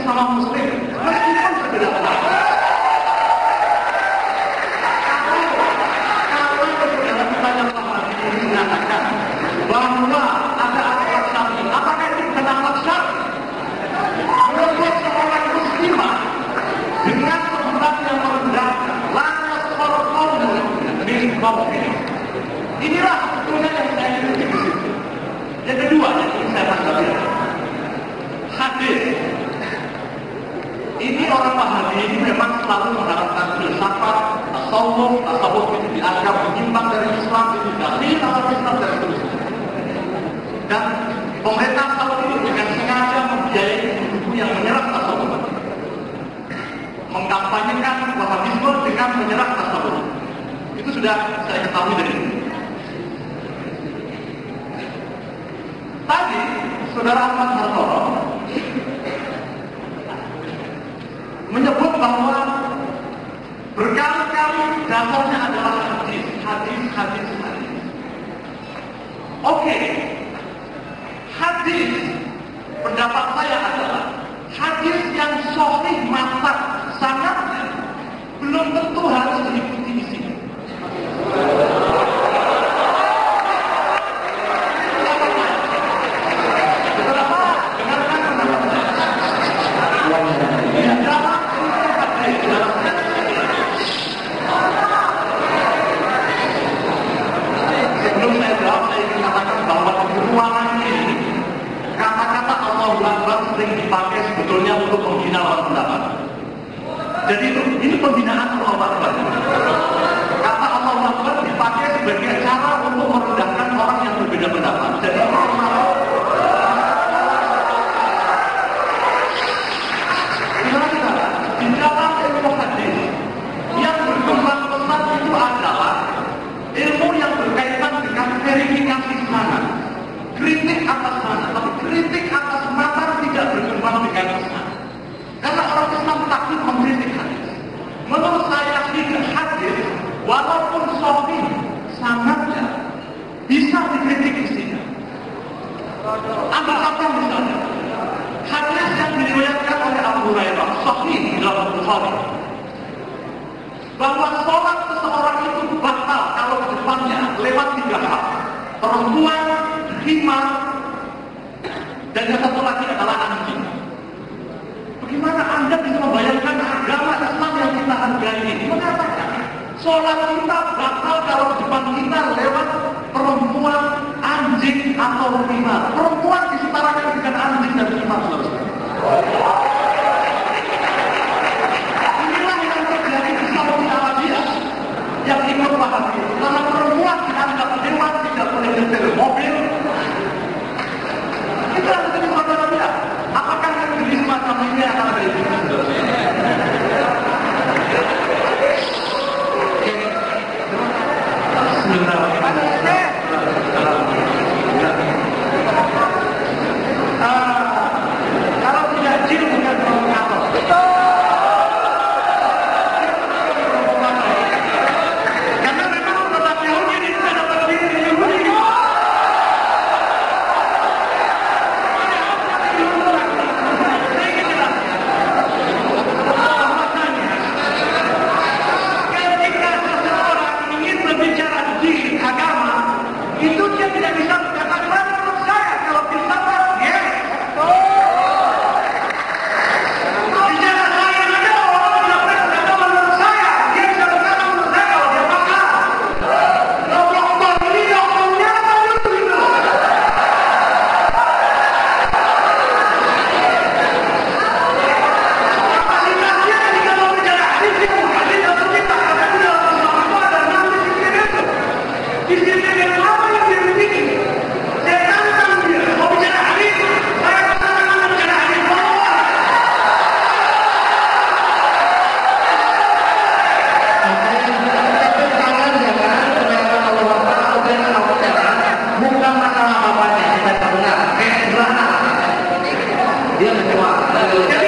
sesama muslim meskipun berbeda pendapat. Kalau dalam banyak Wahabi mengatakan bahwa ada akhlak syar'i, apakah itu bukan akhlak syar'i? Menurut seorang muslimah dengan sebutan yang merendahkan, lana sorqom min qawmi. Inilah sebetulnya yang saya ingin di situ. Yang kedua yang ingin saya tanggapi, hadis. Ini orang Wahabi ini memang selalu mengharapkan filsafat, tasawuf itu dianggap menyimpang dari Islam, itu dari dalam Islam dan seterusnya. Dan pemerintah Saudi dengan sengaja membiayai buku yang menyerang tasawuf, mengkampanyekan Wahabisme dengan menyerang tasawuf. Itu sudah saya ketahui dari ini. Tadi Saudara Ahmad Hartono menyebut bahwa berkali-kali dasarnya adalah hadis. Oke, hadis pendapat saya adalah hadis yang sahih mantap sangatnya belum tentu harus diikuti isinya. Sebelum saya jawab, saya ingin katakan bahwa di ruangan ini kata-kata Allahu Akbar sering dipakai sebetulnya untuk menghina orang pendapat. Jadi ini penghinaan Allahu Akbar. Kata Allahu Akbar dipakai sebagai cara untuk merendahkan orang yang berbeda pendapat. Jadi di dalam ilmu hadis yang berkembang pesat itu adalah ilmu yang berkaitan dengan verifikasi sanad, kritik atas sanad, tapi kritik atas matan tidak berkembang dengan pesat. Karena orang Islam takut mengkritik hadis. Menurut saya hadis walaupun sahih sanadnya bisa dikritik isinya. Ambil contoh misalnya hadis yang diriwayatkan oleh Abu Hurairah sahih dalam Bukhari bahwa sholat seseorang itu batal kalau ke depannya lewat 3 hal: perempuan, himar, dan yang satu lagi adalah anjing. Bagaimana Anda bisa membayangkan agama Islam yang kita hargai ini mengatakan sholat kita batal kalau ke depan kita lewat perempuan, anjing, atau himar? Perempuan disetarakan dengan anjing dan himar. Inilah yang terjadi di Saudi Arabia yang ikut Wahabi. Karena perempuan dianggap dewa, tidak boleh nyetir mobil. Kita harus jadi Saudi Arabia. Apakah negeri semacam ini akan ada di Indonesia? Kalau tidak jil bukan provokator. Karena memang produk Yahudi ini tidak dapat diri Yahudi. Saya ingin jelaskan. Makanya, ketika seseorang ingin berbicara di agama, itu dia tidak bisa mengatakan menurut saya kalau filsafat, ya. Bicara saya saja orang tidak berkata menurut saya, dia bisa berkata menurut saya kalau dia pakar. Dokter ini dokternya apa dulu? Kapasitasnya ketika mau bicara hadis dia hadis atau kita karena dia bersama ada nanti disiplin itu. Disiplin yang apa yang dia miliki? Saya tantang dia mau bicara hadis, saya katakan Anda bicara hadis bahwa bukan masalah bapaknya, kita benar. Dia mencoba.